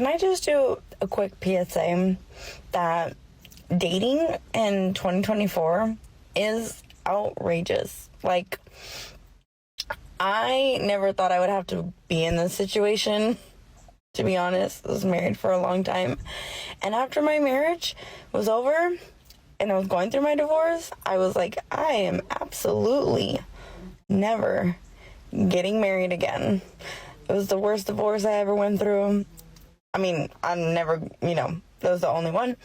can I just do a quick PSA that dating in 2024 is outrageous. Like, I never thought I would have to be in this situation, to be honest. I was married for a long time. And after my marriage was over and I was going through my divorce, I was like, I am absolutely never getting married again. It was the worst divorce I ever went through. I mean, I'm never, that was the only one.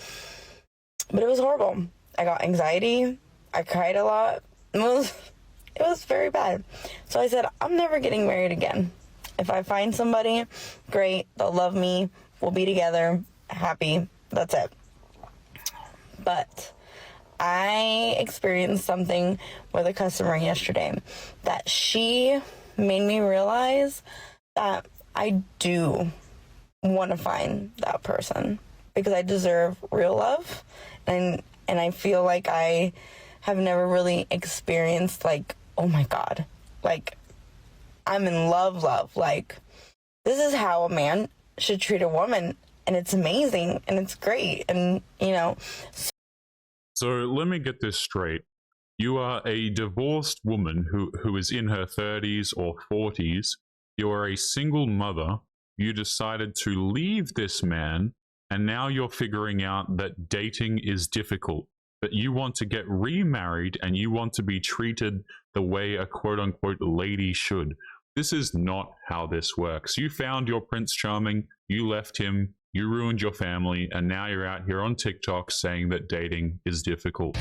But it was horrible. I got anxiety. I cried a lot. It was very bad. So I said, I'm never getting married again. If I find somebody, great, they'll love me, we'll be together, happy, that's it. But I experienced something with a customer yesterday that she made me realize that I do want to find that person because I deserve real love, and I feel like I have never really experienced, like, oh my God, like, I'm in love. Like, this is how a man should treat a woman, and it's amazing, and it's great, and, So let me get this straight. You are a divorced woman who is in her 30s or 40s. You are a single mother. You decided to leave this man, and now you're figuring out that dating is difficult. But you want to get remarried, and you want to be treated the way a quote-unquote lady should. This is not how this works. You found your Prince Charming, you left him, you ruined your family, and now you're out here on TikTok saying that dating is difficult.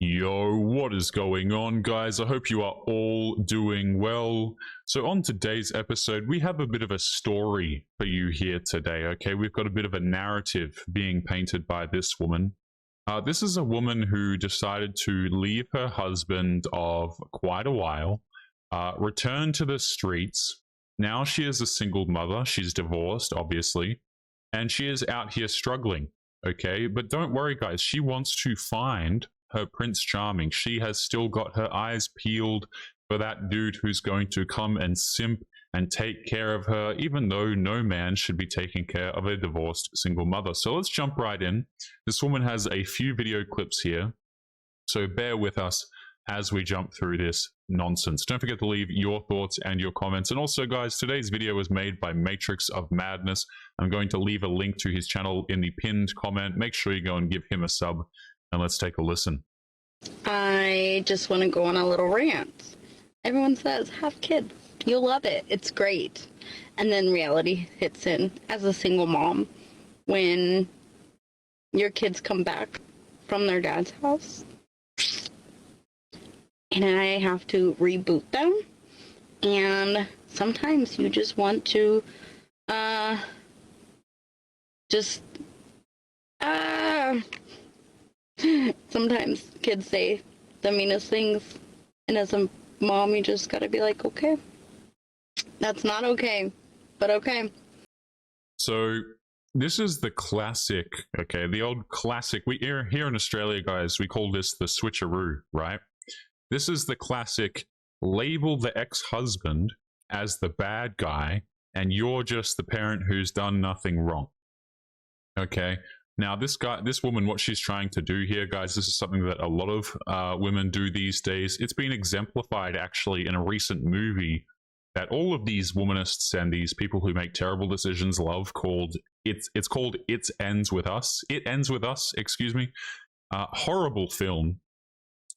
Yo, what is going on, guys? I hope you are all doing well. So on today's episode, we have a bit of a story for you here today, okay? We've got a bit of a narrative being painted by this woman. This is a woman who decided to leave her husband of quite a while, return to the streets. Now she is a single mother. She's divorced, obviously, and she is out here struggling, okay? But don't worry, guys. She wants to find her Prince Charming. She has still got her eyes peeled for that dude who's going to come and simp and take care of her, even though no man should be taking care of a divorced single mother. So let's jump right in. This woman has a few video clips here, so bear with us as we jump through this nonsense. Don't forget to leave your thoughts and your comments. And also, guys, today's video was made by Matrix of Madness. I'm going to leave a link to his channel in the pinned comment. Make sure you go and give him a sub, and let's take a listen. I just want to go on a little rant. Everyone says, have kids. You'll love it. It's great. And then reality hits in as a single mom. When your kids come back from their dad's house and I have to reboot them, and sometimes you just want to sometimes kids say the meanest things, and as a mom you just gotta be like, okay, that's not okay, but okay. So this is the classic, okay, the old classic. We here in Australia, guys, we call this the switcheroo, right? This is the classic, label the ex-husband as the bad guy, and you're just the parent who's done nothing wrong. Okay, now this woman, what she's trying to do here, guys, this is something that a lot of women do these days. It's been exemplified actually in a recent movie that all of these womanists and these people who make terrible decisions love, called it's called It Ends With Us. It Ends With Us, excuse me. Horrible film.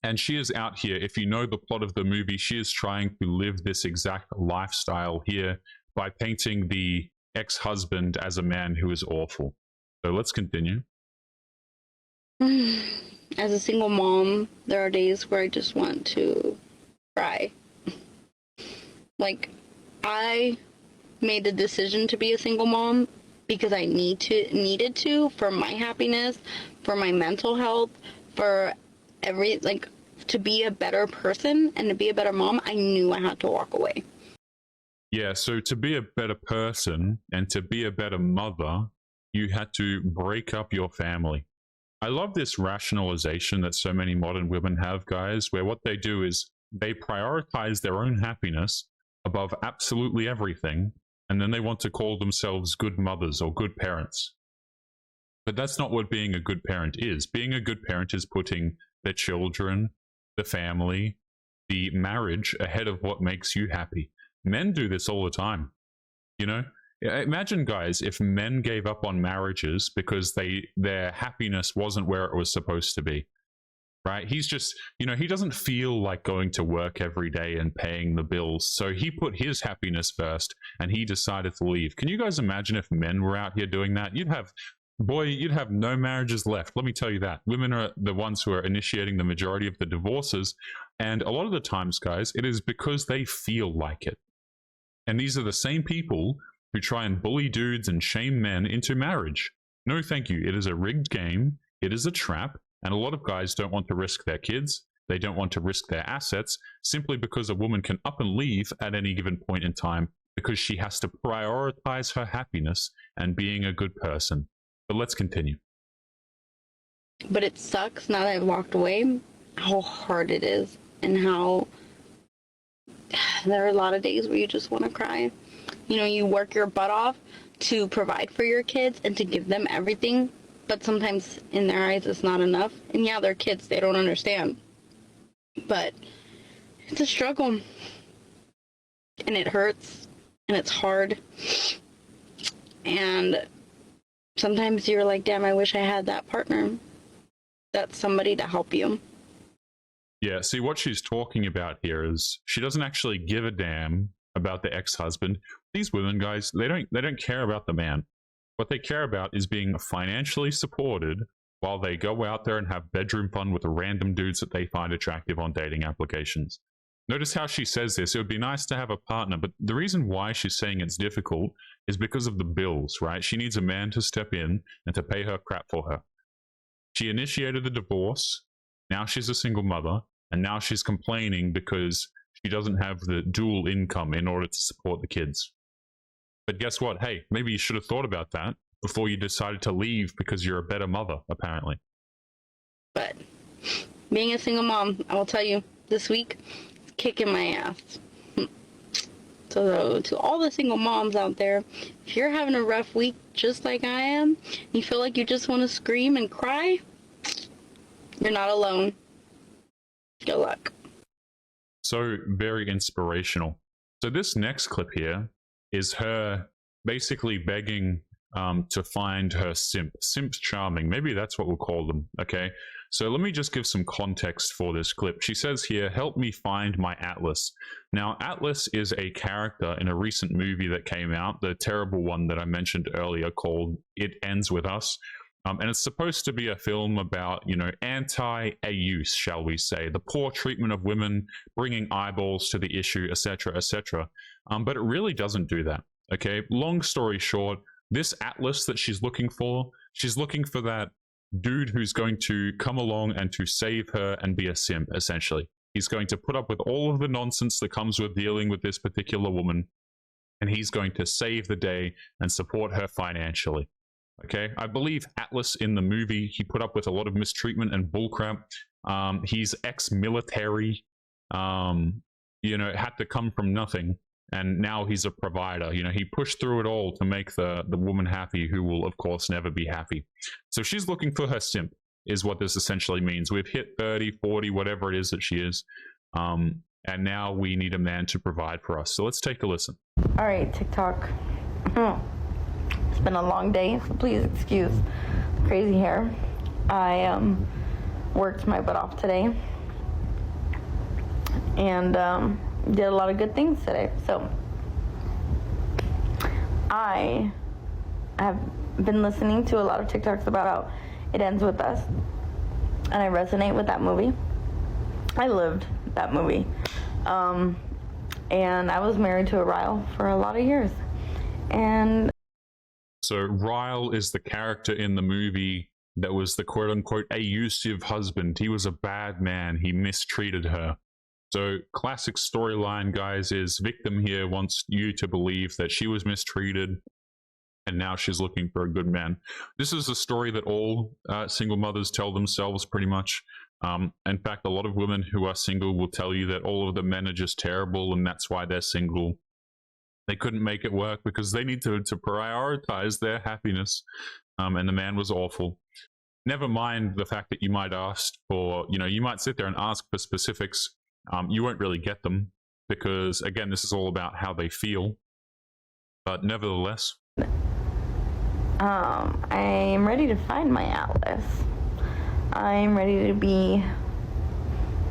And she is out here, if you know the plot of the movie, she is trying to live this exact lifestyle here by painting the ex-husband as a man who is awful. So let's continue. As a single mom, there are days where I just want to cry. Like, I made the decision to be a single mom because I needed to, for my happiness, for my mental health, for to be a better person and to be a better mom. I knew I had to walk away. Yeah, so to be a better person and to be a better mother, you had to break up your family. I love this rationalization that so many modern women have, guys, where what they do is they prioritize their own happiness above absolutely everything, and then they want to call themselves good mothers or good parents. But that's not what being a good parent is. Being a good parent is putting the children, the family, the marriage ahead of what makes you happy. Men do this all the time. You know, imagine, guys, if men gave up on marriages because their happiness wasn't where it was supposed to be. Right? He's just, he doesn't feel like going to work every day and paying the bills. So he put his happiness first and he decided to leave. Can you guys imagine if men were out here doing that? You'd have no marriages left. Let me tell you that. Women are the ones who are initiating the majority of the divorces. And a lot of the times, guys, it is because they feel like it. And these are the same people who try and bully dudes and shame men into marriage. No, thank you. It is a rigged game. It is a trap. And a lot of guys don't want to risk their kids. They don't want to risk their assets simply because a woman can up and leave at any given point in time because she has to prioritize her happiness and being a good person. But let's continue. But it sucks now that I've walked away, how hard it is, and how there are a lot of days where you just want to cry. You work your butt off to provide for your kids and to give them everything, but sometimes in their eyes it's not enough. And yeah, they're kids, they don't understand. But it's a struggle. And it hurts, and it's hard. And sometimes you're like, damn, I wish I had that partner. That's somebody to help you. Yeah, see, what she's talking about here is she doesn't actually give a damn about the ex-husband. These women, guys, they don't care about the man. What they care about is being financially supported while they go out there and have bedroom fun with the random dudes that they find attractive on dating applications. Notice how she says this. It would be nice to have a partner, but the reason why she's saying it's difficult is because of the bills, right? She needs a man to step in and to pay her crap for her. She initiated the divorce. Now she's a single mother, and now she's complaining because she doesn't have the dual income in order to support the kids. But guess what? Hey, maybe you should have thought about that before you decided to leave because you're a better mother, apparently. But being a single mom, I will tell you, this week, it's kicking my ass. So to all the single moms out there, if you're having a rough week just like I am, you feel like you just want to scream and cry, you're not alone. Good luck. So very inspirational. So this next clip here is her basically begging to find her simp. Simp's charming. Maybe that's what we'll call them. Okay. So let me just give some context for this clip. She says here, help me find my Atlas. Now, Atlas is a character in a recent movie that came out, the terrible one that I mentioned earlier called It Ends With Us. And it's supposed to be a film about, anti-abuse, shall we say, the poor treatment of women, bringing eyeballs to the issue, etc., etc. But it really doesn't do that. Okay. Long story short, this Atlas that she's looking for that dude who's going to come along and to save her and be a simp, essentially. He's going to put up with all of the nonsense that comes with dealing with this particular woman, and he's going to save the day and support her financially. Okay, I believe Atlas in the movie, he put up with a lot of mistreatment and bullcrap. He's ex-military, had to come from nothing. And now he's a provider. He pushed through it all to make the woman happy, who will, of course, never be happy. So she's looking for her simp, is what this essentially means. We've hit 30, 40, whatever it is that she is. And now we need a man to provide for us. So let's take a listen. All right, TikTok. It's been a long day, so please excuse crazy hair. I worked my butt off today. And did a lot of good things today. So I have been listening to a lot of TikToks about how it ends with us, and I resonate with that movie. I lived that movie, and I was married to a Ryle for a lot of years. And so Ryle is the character in the movie that was the quote-unquote abusive husband. He was a bad man. He mistreated her. So classic storyline, guys, is victim here wants you to believe that she was mistreated, and now she's looking for a good man. This is a story that all single mothers tell themselves pretty much. In fact, a lot of women who are single will tell you that all of the men are just terrible and that's why they're single. They couldn't make it work because they need to prioritize their happiness, and the man was awful. Never mind the fact that you might ask for, you might sit there and ask for specifics. You won't really get them because, again, this is all about how they feel. But nevertheless, I'm ready to find my Atlas. I'm ready to be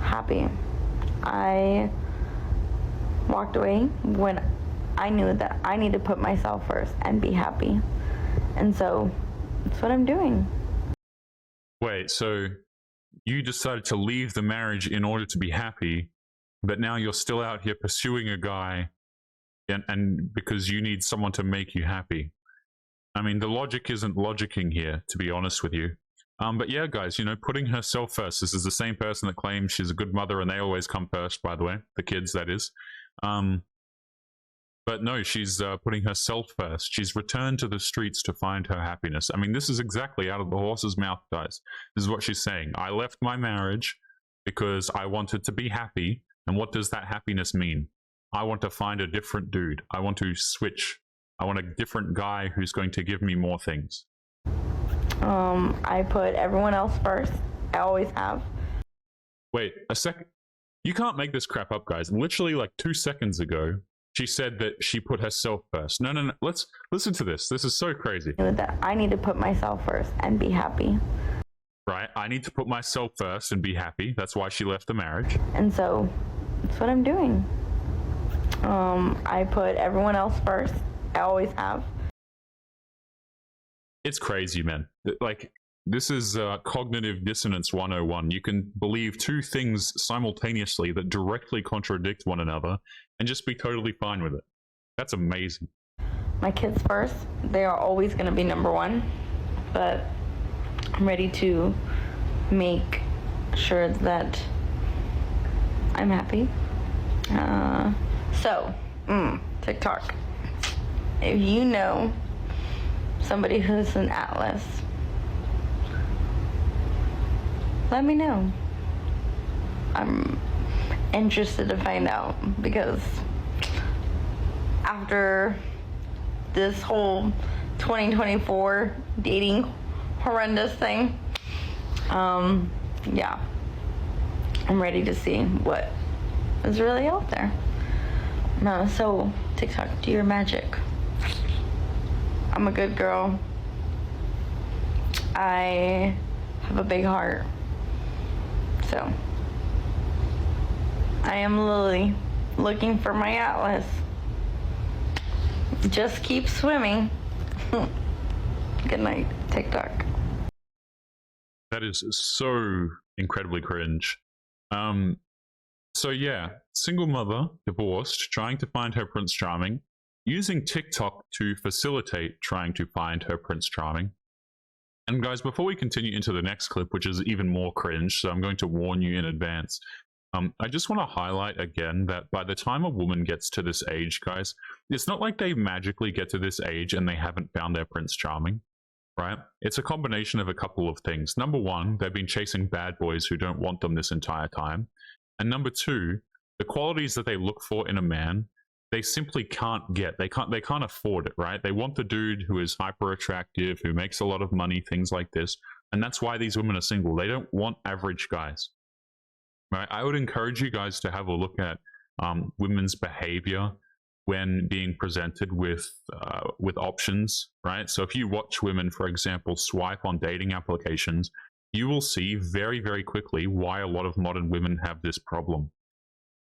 happy. I walked away when I knew that I need to put myself first and be happy. And so that's what I'm doing. wait, so you decided to leave the marriage in order to be happy, but now you're still out here pursuing a guy and because you need someone to make you happy. I mean, the logic isn't logicking here, to be honest with you. But yeah, guys, putting herself first. This is the same person that claims she's a good mother, and they always come first, by the way. The kids, that is. But no, she's putting herself first. She's returned to the streets to find her happiness. I mean, this is exactly out of the horse's mouth, guys. This is what she's saying. I left my marriage because I wanted to be happy. And what does that happiness mean? I want to find a different dude. I want to switch. I want a different guy who's going to give me more things. I put everyone else first. I always have. Wait a second. You can't make this crap up, guys. Literally like 2 seconds ago, she said that she put herself first. No. Let's listen to this. This is so crazy. That I need to put myself first and be happy. Right. I need to put myself first and be happy. That's why she left the marriage. And so that's what I'm doing. I put everyone else first. I always have. It's crazy, man. Like, this is cognitive dissonance 101. You can believe two things simultaneously that directly contradict one another and just be totally fine with it. That's amazing. My kids first. They are always going to be number one. But I'm ready to make sure that I'm happy. TikTok. If you know somebody who's an Atlas, let me know. I'm interested to find out because after this whole 2024 dating horrendous thing, yeah, I'm ready to see what is really out there. So TikTok, do your magic. I'm a good girl. I have a big heart. So I am Lily, looking for my Atlas. Just keep swimming. Good night, TikTok. That is so incredibly cringe. So yeah, single mother, divorced, trying to find her Prince Charming, using TikTok to facilitate trying to find her Prince Charming. And guys, before we continue into the next clip, which is even more cringe, so I'm going to warn you in advance, I just want to highlight again that by the time a woman gets to this age, guys, it's not like they magically get to this age and they haven't found their Prince Charming, right? It's a combination of a couple of things. Number one, they've been chasing bad boys who don't want them this entire time. And number two, the qualities that they look for in a man, they simply can't get. They can't afford it, right? They want the dude who is hyper attractive, who makes a lot of money, things like this. And that's why these women are single. They don't want average guys, right? I would encourage you guys to have a look at women's behavior when being presented with options, right? So if you watch women, for example, swipe on dating applications, you will see very, very quickly why a lot of modern women have this problem.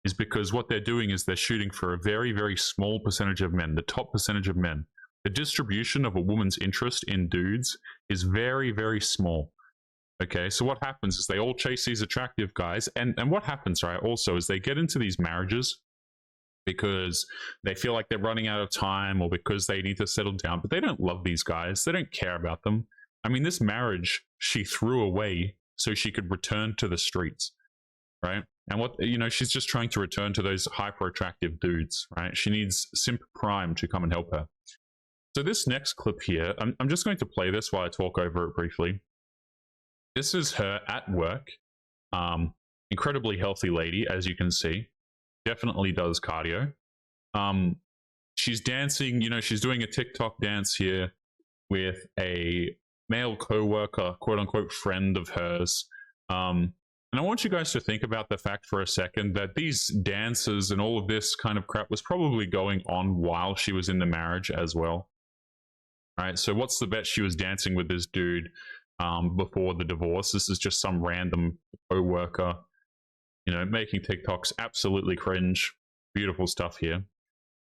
Is because what they're doing is they're shooting for a very, very small percentage of men, the top percentage of men. The distribution of a woman's interest in dudes is very, very small. Okay, so what happens is they all chase these attractive guys, and what happens, right, also, is they get into these marriages because they feel like they're running out of time or because they need to settle down, but they don't love these guys. They don't care about them. I mean, this marriage she threw away so she could return to the streets, right? And what, she's just trying to return to those hyper attractive dudes, right? She needs Simp Prime to come and help her. So this next clip here, I'm just going to play this while I talk over it briefly. This is her at work. Incredibly healthy lady, as you can see. Definitely does cardio. She's dancing, you know, she's doing a TikTok dance here with a male co-worker, quote unquote friend of hers. And I want you guys to think about the fact for a second that these dances and all of this kind of crap was probably going on while she was in the marriage as well. Right? So what's the bet she was dancing with this dude before the divorce? This is just some random co-worker, you know, making TikToks. Absolutely cringe. Beautiful stuff here.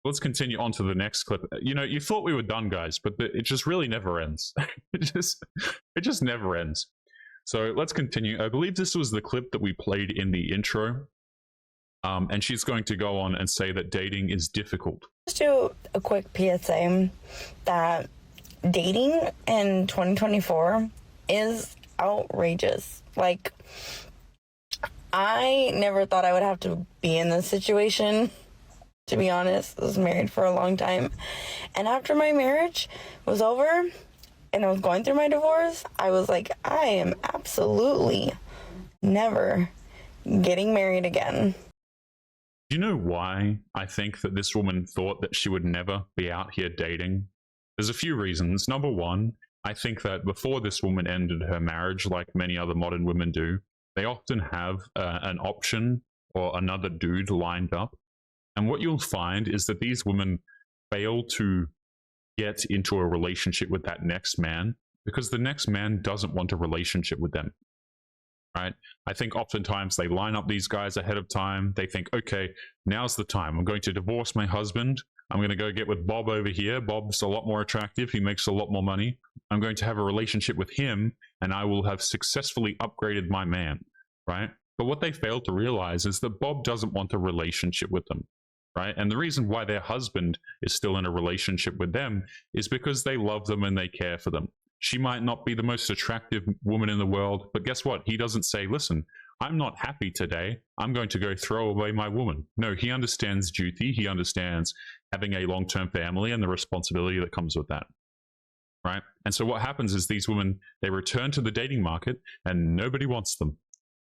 Let's continue on to the next clip. You know, you thought we were done, guys, but it just really never ends. it just never ends. So let's continue. I believe this was the clip that we played in the intro. And she's going to go on and say that dating is difficult. Just do a quick PSA that dating in 2024 is outrageous. Like, I never thought I would have to be in this situation, to be honest. I was married for a long time. And after my marriage was over and I was going through my divorce, I was like, I am absolutely never getting married again. Do you know why I think that this woman thought that she would never be out here dating? There's a few reasons. Number one, I think that before this woman ended her marriage, like many other modern women do, they often have an option or another dude lined up. And what you'll find is that these women fail to get into a relationship with that next man because the next man doesn't want a relationship with them. Right? I think oftentimes they line up these guys ahead of time. They think, okay, now's the time. I'm going to divorce my husband. I'm going to go get with Bob over here. Bob's a lot more attractive. He makes a lot more money. I'm going to have a relationship with him, and I will have successfully upgraded my man, right? But what they fail to realize is that Bob doesn't want a relationship with them, right? And the reason why their husband is still in a relationship with them is because they love them and they care for them. She might not be the most attractive woman in the world, but guess what? He doesn't say, listen, I'm not happy today. I'm going to go throw away my woman. No, he understands duty. He understands having a long-term family and the responsibility that comes with that, right? And so what happens is these women, they return to the dating market and nobody wants them.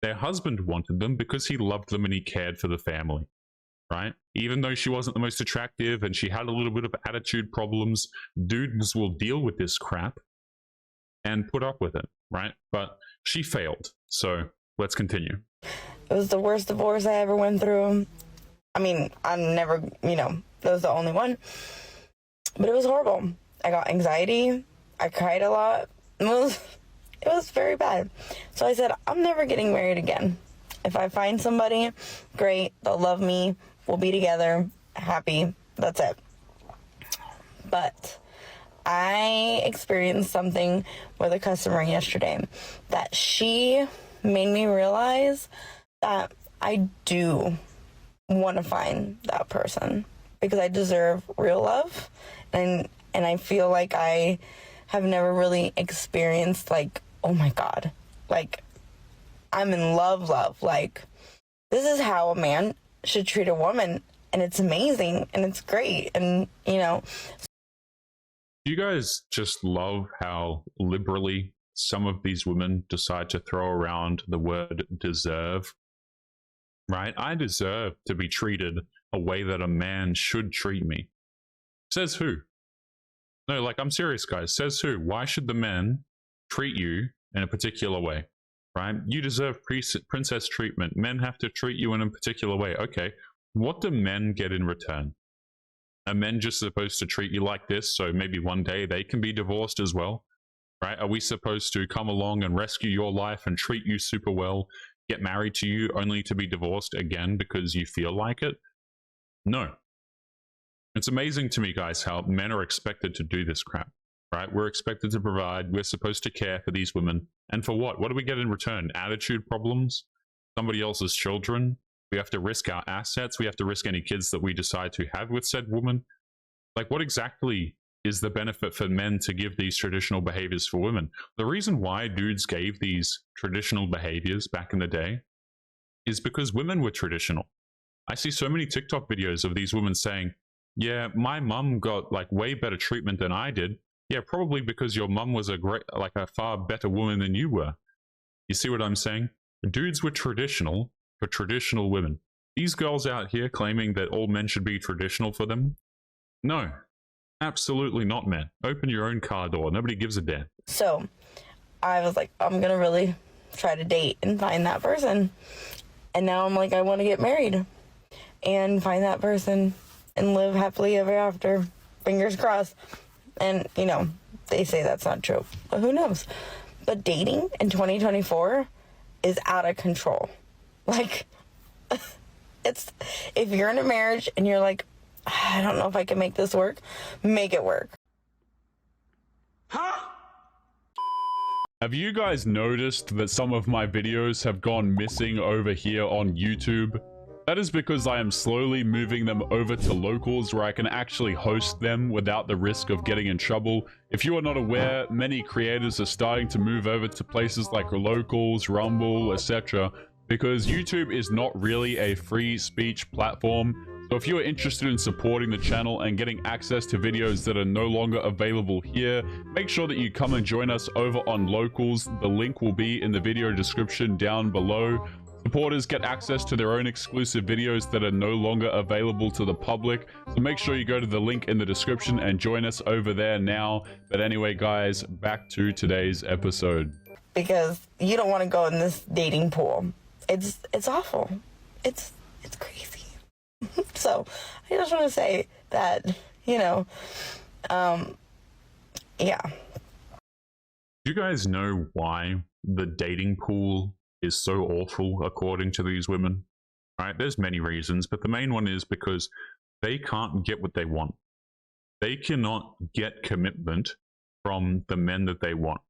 Their husband wanted them because he loved them and he cared for the family, right? Even though she wasn't the most attractive and she had a little bit of attitude problems, dudes will deal with this crap and put up with it, right? But she failed. So let's continue. It was the worst divorce I ever went through. I mean, I'm never, you know, that was the only one. But it was horrible. I got anxiety. I cried a lot. It was very bad. So I said, I'm never getting married again. If I find somebody, great, they'll love me, we'll be together, happy, that's it. But I experienced something with a customer yesterday that she made me realize that I do want to find that person because I deserve real love, and I feel like I have never really experienced, like, oh my God, like, I'm in love, like, this is how a man should treat a woman, and it's amazing, and it's great, and, you know. Do you guys just love how liberally some of these women decide to throw around the word deserve? Right? I deserve to be treated a way that a man should treat me. Says who? No, like, I'm serious, guys. Says who? Why should the men treat you in a particular way? Right? You deserve princess treatment. Men have to treat you in a particular way. Okay. What do men get in return? Are men just supposed to treat you like this so maybe one day they can be divorced as well? Right? Are we supposed to come along and rescue your life and treat you super well, get married to you only to be divorced again because you feel like it? No. It's amazing to me, guys, how men are expected to do this crap, right? We're expected to provide. We're supposed to care for these women. And for what? What do we get in return? Attitude problems? Somebody else's children? We have to risk our assets. We have to risk any kids that we decide to have with said woman. Like, what exactly is the benefit for men to give these traditional behaviors for women? The reason why dudes gave these traditional behaviors back in the day is because women were traditional. I see so many TikTok videos of these women saying, yeah, my mum got like way better treatment than I did. Yeah, probably because your mum was a far better woman than you were. You see what I'm saying? Dudes were traditional for traditional women. These girls out here claiming that all men should be traditional for them? No, absolutely not, man. Open your own car door. Nobody gives a damn. So I was like, I'm gonna really try to date and find that person. And now I'm like, I want to get married and find that person and live happily ever after. Fingers crossed. And, you know, they say that's not true, but who knows? But dating in 2024 is out of control. Like, it's, if you're in a marriage and you're like, I don't know if I can make this work, make it work. Huh? Have you guys noticed that some of my videos have gone missing over here on YouTube? That is because I am slowly moving them over to locals where I can actually host them without the risk of getting in trouble. If you are not aware, many creators are starting to move over to places like locals, Rumble, etc. because YouTube is not really a free speech platform. So if you are interested in supporting the channel and getting access to videos that are no longer available here, make sure that you come and join us over on locals. The link will be in the video description down below. Supporters get access to their own exclusive videos that are no longer available to the public. So make sure you go to the link in the description and join us over there now. But anyway, guys, back to today's episode. Because you don't want to go in this dating pool. It's awful. It's crazy. So I just want to say that, you know, yeah. Do you guys know why the dating pool is so awful according to these women? Right? There's many reasons, but the main one is because they can't get what they want. They cannot get commitment from the men that they want.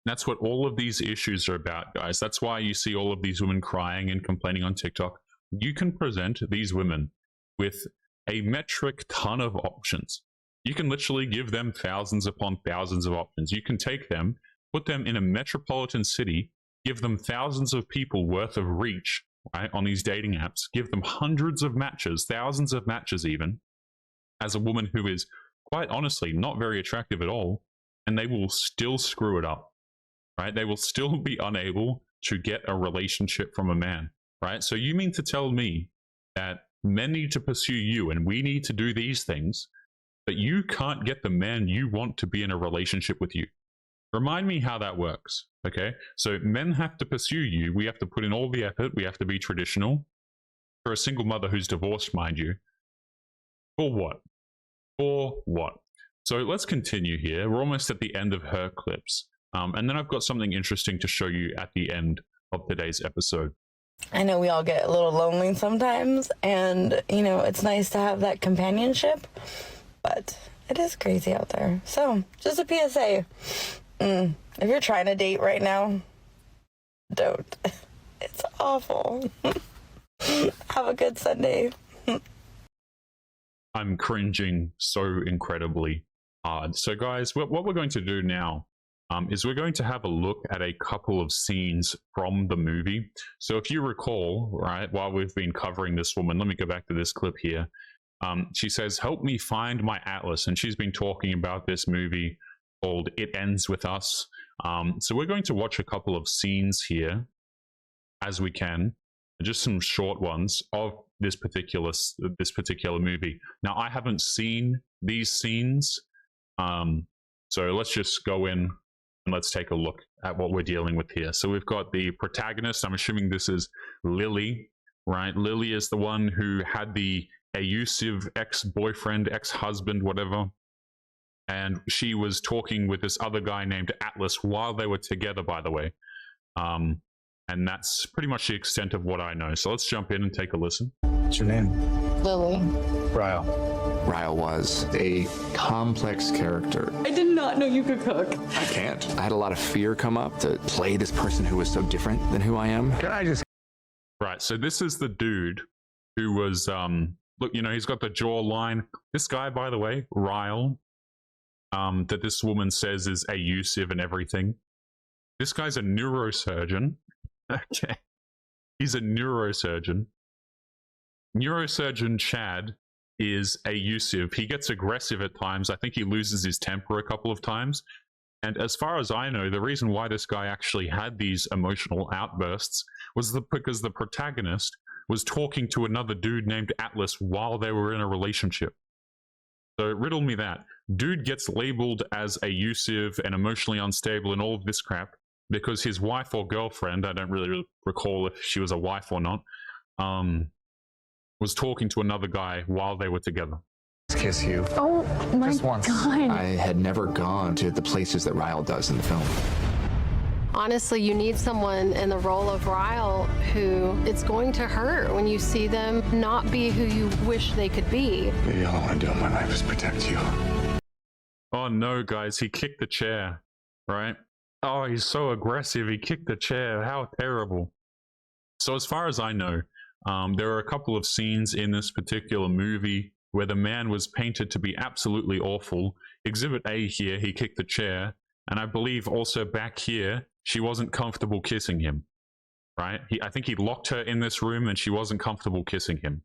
That's what all of these issues are about, guys. That's why you see all of these women crying and complaining on TikTok. You can present these women with a metric ton of options. You can literally give them thousands upon thousands of options. You can take them, put them in a metropolitan city, give them thousands of people worth of reach, right, on these dating apps, give them hundreds of matches, thousands of matches even, as a woman who is, quite honestly, not very attractive at all, and they will still screw it up, right? They will still be unable to get a relationship from a man, right? So you mean to tell me that men need to pursue you and we need to do these things, but you can't get the man you want to be in a relationship with you? Remind me how that works, okay? So men have to pursue you. We have to put in all the effort. We have to be traditional. For a single mother who's divorced, mind you. For what? For what? So let's continue here. We're almost at the end of her clips. And then I've got something interesting to show you at the end of today's episode. I know we all get a little lonely sometimes, and, you know, it's nice to have that companionship, but it is crazy out there. So, just a PSA. If you're trying to date right now, don't. It's awful. Have a good Sunday. I'm cringing so incredibly hard. So guys, what we're going to do now is we're going to have a look at a couple of scenes from the movie. So if you recall, right, while we've been covering this woman, let me go back to this clip here. She says, "Help me find my atlas." And she's been talking about this movie called It Ends With Us. So we're going to watch a couple of scenes here as we can, just some short ones of this particular movie. Now, I haven't seen these scenes, so let's just go in and let's take a look at what we're dealing with here. So we've got the protagonist. I'm assuming this is Lily, right? Lily is the one who had the abusive ex-boyfriend, ex-husband, whatever. And she was talking with this other guy named Atlas while they were together, by the way. And that's pretty much the extent of what I know. So let's jump in and take a listen. What's your name? Lily. Ryle. Ryle was a complex character. I did not know you could cook. I can't. I had a lot of fear come up to play this person who was so different than who I am. Can I just... Right, so this is the dude who was, look, you know, he's got the jawline. This guy, by the way, Ryle, that this woman says is abusive and everything. This guy's a neurosurgeon. Okay. He's a neurosurgeon. Neurosurgeon Chad is elusive. He gets aggressive at times. I think he loses his temper a couple of times. And as far as I know, the reason why this guy actually had these emotional outbursts was because the protagonist was talking to another dude named Atlas while they were in a relationship. So riddle me that. Dude gets labeled as elusive and emotionally unstable and all of this crap because his wife or girlfriend, I don't really recall if she was a wife or not, was talking to another guy while they were together. Kiss you. Oh my Just once. God. I had never gone to the places that Ryle does in the film. Honestly, you need someone in the role of Ryle who it's going to hurt when you see them not be who you wish they could be. Maybe all I want to do in my life is protect you. Oh no, guys, he kicked the chair, right? Oh, he's so aggressive. He kicked the chair. How terrible. So as far as I know, there are a couple of scenes in this particular movie where the man was painted to be absolutely awful. Exhibit A here, he kicked the chair. And I believe also back here, she wasn't comfortable kissing him, right? I think he locked her in this room and she wasn't comfortable kissing him,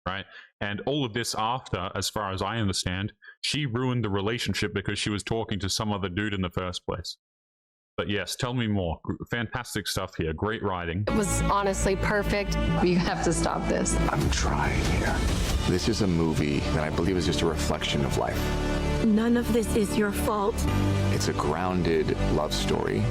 right? And all of this after, as far as I understand, she ruined the relationship because she was talking to some other dude in the first place. But yes, tell me more. Fantastic stuff here. Great writing. It was honestly perfect. You have to stop this. I'm trying here. This is a movie that I believe is just a reflection of life. None of this is your fault. It's a grounded love story.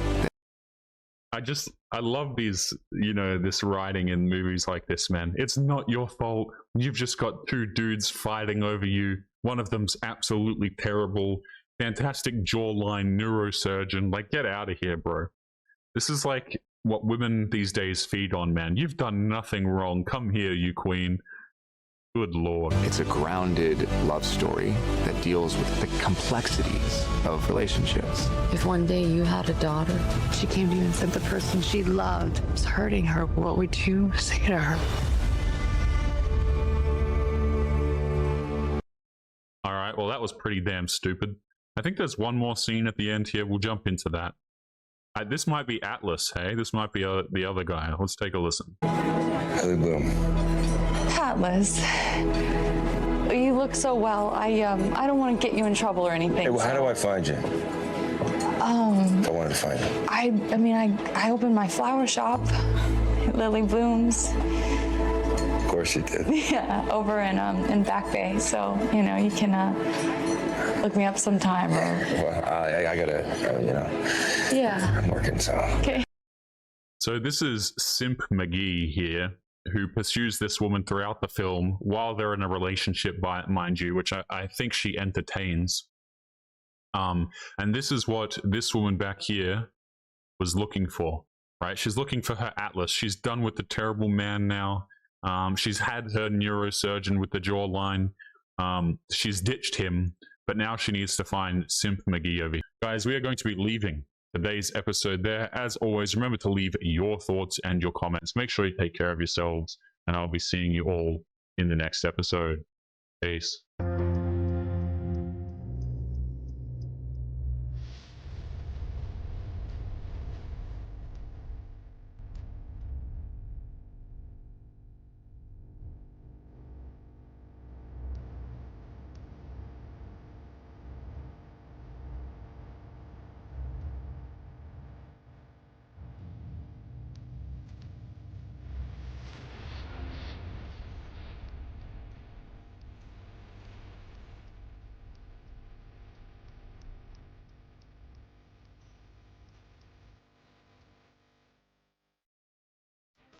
I love these, this writing in movies like this, man. It's not your fault. You've just got two dudes fighting over you. One of them's absolutely terrible. Fantastic jawline neurosurgeon. Like, get out of here, bro. This is like what women these days feed on, man. You've done nothing wrong. Come here, you queen. Good lord. It's a grounded love story that deals with the complexities of relationships. If one day you had a daughter, she came to you and said the person she loved was hurting her, what would you say to her? All right, well, that was pretty damn stupid. I think there's one more scene at the end here. We'll jump into that. This might be Atlas, hey? This might be the other guy. Let's take a listen. Ellie Bloom. Atlas, you look so well. I don't want to get you in trouble or anything. Hey, well, how do I find you? If I wanted to find you. I opened my flower shop, Lily Blooms. Of course you did. Yeah, over in Back Bay. So you can look me up sometime. Well, I gotta, Yeah. I'm working, so. Okay. So this is Simp McGee here, who pursues this woman throughout the film while they're in a relationship, mind you, which I think she entertains. And this is what this woman back here was looking for, right? She's looking for her Atlas. She's done with the terrible man now. She's had her neurosurgeon with the jawline. She's ditched him, but now she needs to find Simp McGee over here. Guys, we are going to be leaving today's episode there. As always, remember to leave your thoughts and your comments. Make sure you take care of yourselves, and I'll be seeing you all in the next episode. Peace.